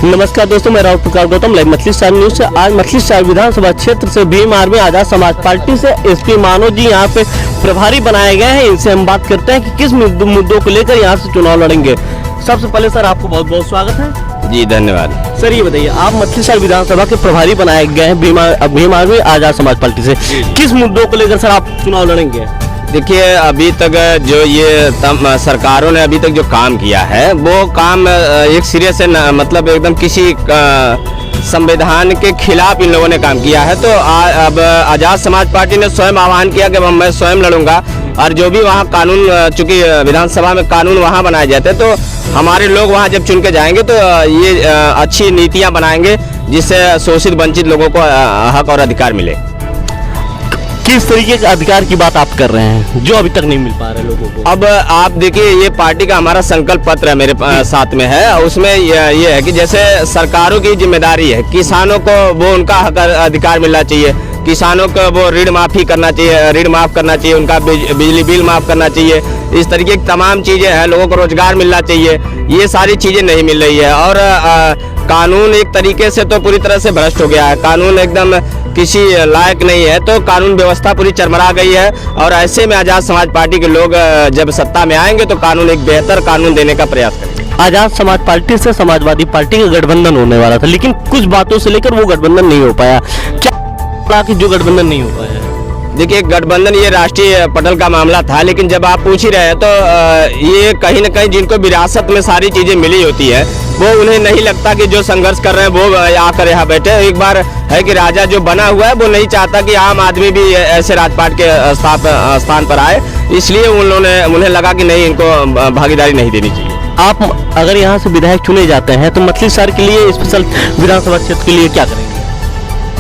नमस्कार दोस्तों, मैं राहुल प्रकाश गौतम लाइव मछली स्टार न्यूज से। आज मछली स्टार विधानसभा क्षेत्र से भीम आर्मी आजाद समाज पार्टी से एसपी मानो जी यहाँ पे प्रभारी बनाए गए हैं। इनसे हम बात करते हैं कि किस मुद्दों को लेकर यहाँ से चुनाव लड़ेंगे। सबसे पहले सर आपको बहुत बहुत स्वागत है। जी धन्यवाद। सर ये बताइए, आप मछली स्टार विधानसभा के प्रभारी बनाए गए हैं भीम आर्मी आजाद समाज पार्टी से, किस मुद्दों को लेकर सर आप चुनाव लड़ेंगे? देखिए, अभी तक जो ये सरकारों ने अभी तक जो काम किया है वो काम एक सिरे से मतलब एकदम किसी संविधान के खिलाफ इन लोगों ने काम किया है। तो अब आजाद समाज पार्टी ने स्वयं आह्वान किया कि मैं स्वयं लड़ूंगा, और जो भी वहाँ कानून, चूंकि विधानसभा में कानून वहाँ बनाए जाते हैं, तो हमारे लोग वहाँ जब चुन के जाएंगे तो ये अच्छी नीतियाँ बनाएंगे जिससे शोषित वंचित लोगों को हक और अधिकार मिले। किस तरीके के अधिकार की बात आप कर रहे हैं जो अभी तक नहीं मिल पा रहे लोगों को? अब आप देखिए, ये पार्टी का हमारा संकल्प पत्र है, मेरे साथ में है। उसमें ये है कि जैसे सरकारों की जिम्मेदारी है, किसानों को वो उनका हक अधिकार मिलना चाहिए, किसानों को वो ऋण माफी करना चाहिए, ऋण माफ करना चाहिए, उनका बिजली बिल माफ करना चाहिए। इस तरीके की तमाम चीज़ें हैं। लोगों को रोजगार मिलना चाहिए, ये सारी चीज़ें नहीं मिल रही है। और कानून एक तरीके से तो पूरी तरह से भ्रष्ट हो गया है, कानून एकदम किसी लायक नहीं है, तो कानून व्यवस्था पूरी चरमरा गई है। और ऐसे में आजाद समाज पार्टी के लोग जब सत्ता में आएंगे तो कानून एक बेहतर कानून देने का प्रयास करेंगे। आजाद समाज पार्टी से समाजवादी पार्टी का गठबंधन होने वाला था, लेकिन कुछ बातों से लेकर वो गठबंधन नहीं हो पाया। क्या कि जो गठबंधन नहीं हो पाया? देखिए, गठबंधन ये राष्ट्रीय पटल का मामला था, लेकिन जब आप पूछ ही रहे हैं तो ये कहीं न कहीं जिनको विरासत में सारी चीज़ें मिली होती है वो उन्हें नहीं लगता कि जो संघर्ष कर रहे हैं वो आकर यहाँ बैठे। एक बार है कि राजा जो बना हुआ है वो नहीं चाहता कि आम आदमी भी ऐसे राजपाट के स्थान पर आए, इसलिए उन्हें लगा कि नहीं, इनको भागीदारी नहीं देनी चाहिए। आप अगर यहाँ से विधायक चुने जाते हैं तो मछली शहर के लिए, स्पेशल विधानसभा क्षेत्र के लिए क्या करेंगे?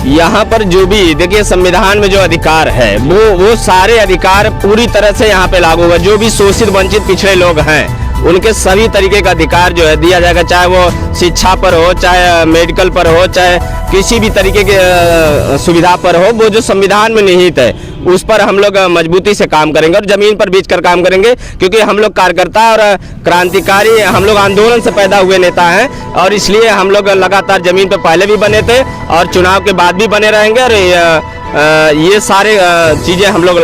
यहाँ पर जो भी, देखिए, संविधान में जो अधिकार है वो सारे अधिकार पूरी तरह से यहाँ पे लागू होगा। जो भी शोषित वंचित पिछड़े लोग हैं उनके सभी तरीके का अधिकार जो है दिया जाएगा, चाहे वो शिक्षा पर हो, चाहे मेडिकल पर हो, चाहे किसी भी तरीके के सुविधा पर हो। वो जो संविधान में निहित है उस पर हम लोग मजबूती से काम करेंगे और जमीन पर बीच कर काम करेंगे, क्योंकि हम लोग कार्यकर्ता और क्रांतिकारी, हम लोग आंदोलन से पैदा हुए नेता हैं, और इसलिए हम लोग लगातार जमीन पर पहले भी बने थे और चुनाव के बाद भी बने रहेंगे। और ये सारे चीज़ें हम लोग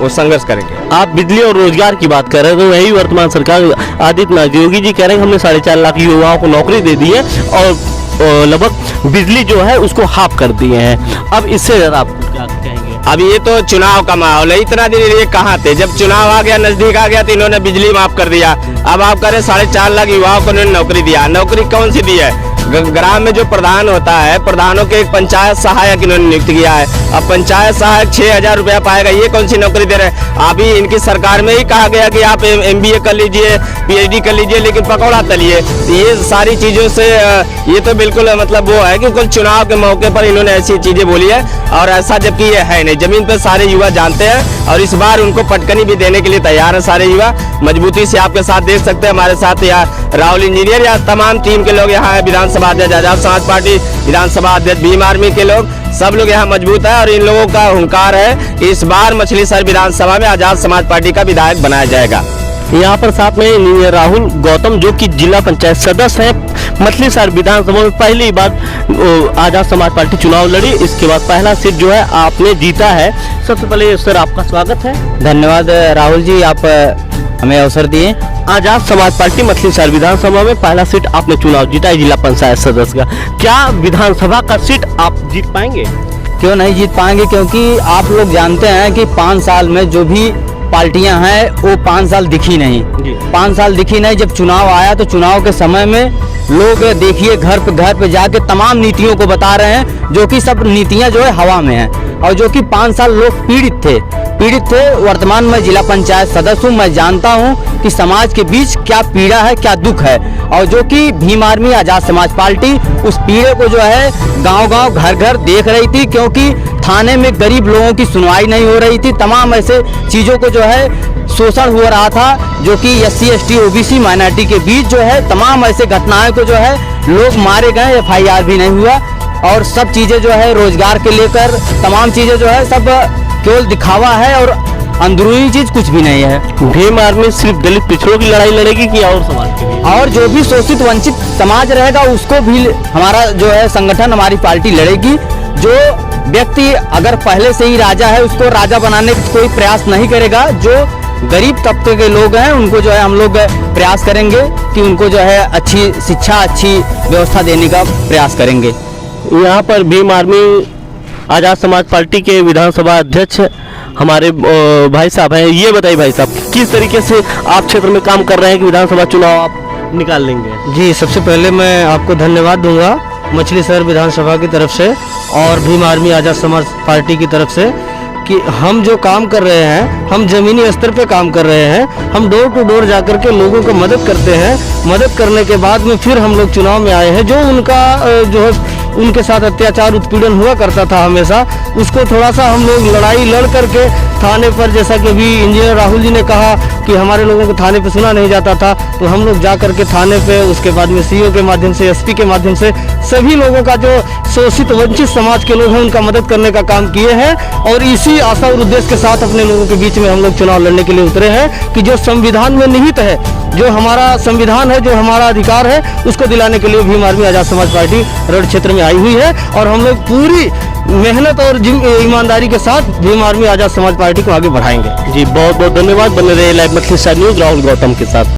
संघर्ष करेंगे। आप बिजली और रोजगार की बात कर रहे हैं, तो वही वर्तमान सरकार आदित्यनाथ योगी जी कह रहे हैं हमने 4.5 लाख युवाओं को नौकरी दे दी है और लगभग बिजली जो है उसको हाफ कर दिए हैं। अब इससे ज़्यादा आप क्या कहेंगे? अब ये तो चुनाव का माहौल है, इतना दिन ये कहाँ थे? जब चुनाव आ गया, नजदीक आ गया, तो इन्होंने बिजली माफ कर दिया। अब आप करें 4.5 लाख युवाओं को इन्होंने नौकरी दिया। नौकरी कौन सी दी है? ग्राम में जो प्रधान होता है, प्रधानों के एक पंचायत सहायक इन्होंने नियुक्त किया है। अब पंचायत सहायक 6,000 रुपया पाएगा, ये कौन सी नौकरी दे रहे हैं? अभी इनकी सरकार में ही कहा गया कि आप MBA कर लीजिए, PhD कर लीजिए, लेकिन पकौड़ा तलिए। ये सारी चीज़ों से ये तो बिल्कुल मतलब वो है कि कुल चुनाव के मौके पर इन्होंने ऐसी चीज़ें बोली है, और ऐसा जबकि ये है नहीं। जमीन पर सारे युवा जानते हैं और इस बार उनको पटकनी भी देने के लिए तैयार है सारे युवा। मजबूती से आपके साथ देख सकते हैं, हमारे साथ या राहुल इंजीनियर या तमाम टीम के लोग यहाँ है, विधानसभा अध्यक्ष आजाद समाज पार्टी, विधानसभा अध्यक्ष भीम आर्मी के लोग, सब लोग यहाँ मजबूत है। और इन लोगों का हुंकार है कि इस बार मछली शहर विधानसभा में आजाद समाज पार्टी का विधायक बनाया जाएगा। यहाँ पर साथ में राहुल गौतम जो कि जिला पंचायत सदस्य हैं। मछली शहर विधानसभा में पहली बार आजाद समाज पार्टी चुनाव लड़ी, इसके बाद पहला सीट जो है आपने जीता है। सबसे पहले सर आपका स्वागत है। धन्यवाद राहुल जी, आप हमें अवसर दिए। आजाद समाज पार्टी मछली शहर विधानसभा में पहला सीट आपने चुनाव जीता है जिला पंचायत सदस्य का। क्या विधानसभा का सीट आप जीत पाएंगे? क्यों नहीं जीत पाएंगे, क्योंकि आप लोग जानते हैं कि 5 साल में जो भी पार्टियां हैं वो 5 साल दिखी नहीं। 5 साल दिखी नहीं। जब चुनाव आया तो चुनाव के समय में लोग देखिए घर पे जाके तमाम नीतियों को बता रहे हैं, जो कि सब नीतियां जो है हवा में हैं, और जो कि 5 साल लोग पीड़ित थे। वर्तमान में जिला पंचायत सदस्य हूँ, मैं जानता हूँ कि समाज के बीच क्या पीड़ा है, क्या दुख है, और जो कि भीम आर्मी आजाद समाज पार्टी उस पीड़े को जो है गांव-गांव, घर-घर देख रही थी, क्योंकि थाने में गरीब लोगों की सुनवाई नहीं हो रही थी। तमाम ऐसे चीज़ों को जो है शोषण हो रहा था, जो कि SC ST OBC माइनॉरिटी के बीच जो है तमाम ऐसे घटनाएं को जो है लोग मारे गए, FIR भी नहीं हुआ, और सब चीज़ें जो है रोजगार के लेकर तमाम चीज़ें जो है सब केवल दिखावा है। और अंदरूनी चीज कुछ भी नहीं है। भीम आर्मी सिर्फ दलित पिछड़ों की लड़ाई लड़ेगी कि और समाज के लिए? और जो भी शोषित वंचित समाज रहेगा उसको भी हमारा जो है संगठन, हमारी पार्टी लड़ेगी। जो व्यक्ति अगर पहले से ही राजा है उसको राजा बनाने का कोई प्रयास नहीं करेगा। जो गरीब तबके के लोग हैं उनको जो है हम लोग प्रयास करेंगे कि उनको जो है अच्छी शिक्षा, अच्छी व्यवस्था देने का प्रयास करेंगे। यहाँ पर भीम आर्मी आज़ाद समाज पार्टी के विधानसभा अध्यक्ष हमारे भाई साहब हैं। ये बताइए भाई साहब, किस तरीके से आप क्षेत्र में काम कर रहे हैं कि विधानसभा चुनाव आप निकाल लेंगे? जी, सबसे पहले मैं आपको धन्यवाद दूंगा मछली शहर विधानसभा की तरफ से और भीम आर्मी आज़ाद समाज पार्टी की तरफ से कि हम जो काम कर रहे हैं, हम ज़मीनी स्तर पे काम कर रहे हैं। हम डोर टू डोर जाकर के लोगों को मदद करते हैं। मदद करने के बाद में फिर हम लोग चुनाव में आए हैं। जो उनका जो है उनके साथ अत्याचार उत्पीड़न हुआ करता था हमेशा, उसको थोड़ा सा हम लोग लड़ाई लड़ करके थाने पर, जैसा कि अभी इंजीनियर राहुल जी ने कहा कि हमारे लोगों को थाने पे सुना नहीं जाता था, तो हम लोग जा करके थाने पे, उसके बाद में सीओ के माध्यम से, एसपी के माध्यम से सभी लोगों का जो शोषित वंचित समाज के लोग हैं उनका मदद करने का काम किए हैं। और इसी आशा और उद्देश्य के साथ अपने लोगों के बीच में हम लोग चुनाव लड़ने के लिए उतरे हैं कि जो संविधान में निहित है, जो हमारा संविधान है, जो हमारा अधिकार है, उसको दिलाने के लिए भीम आर्मी आज़ाद समाज पार्टी रण क्षेत्र में आई हुई है। और हम लोग पूरी मेहनत और ईमानदारी के साथ भीम आर्मी आज़ाद समाज पार्टी को आगे बढ़ाएंगे। जी, बहुत बहुत धन्यवाद। बने रहे लाइव मछली स्टार न्यूज़ राहुल गौतम के साथ।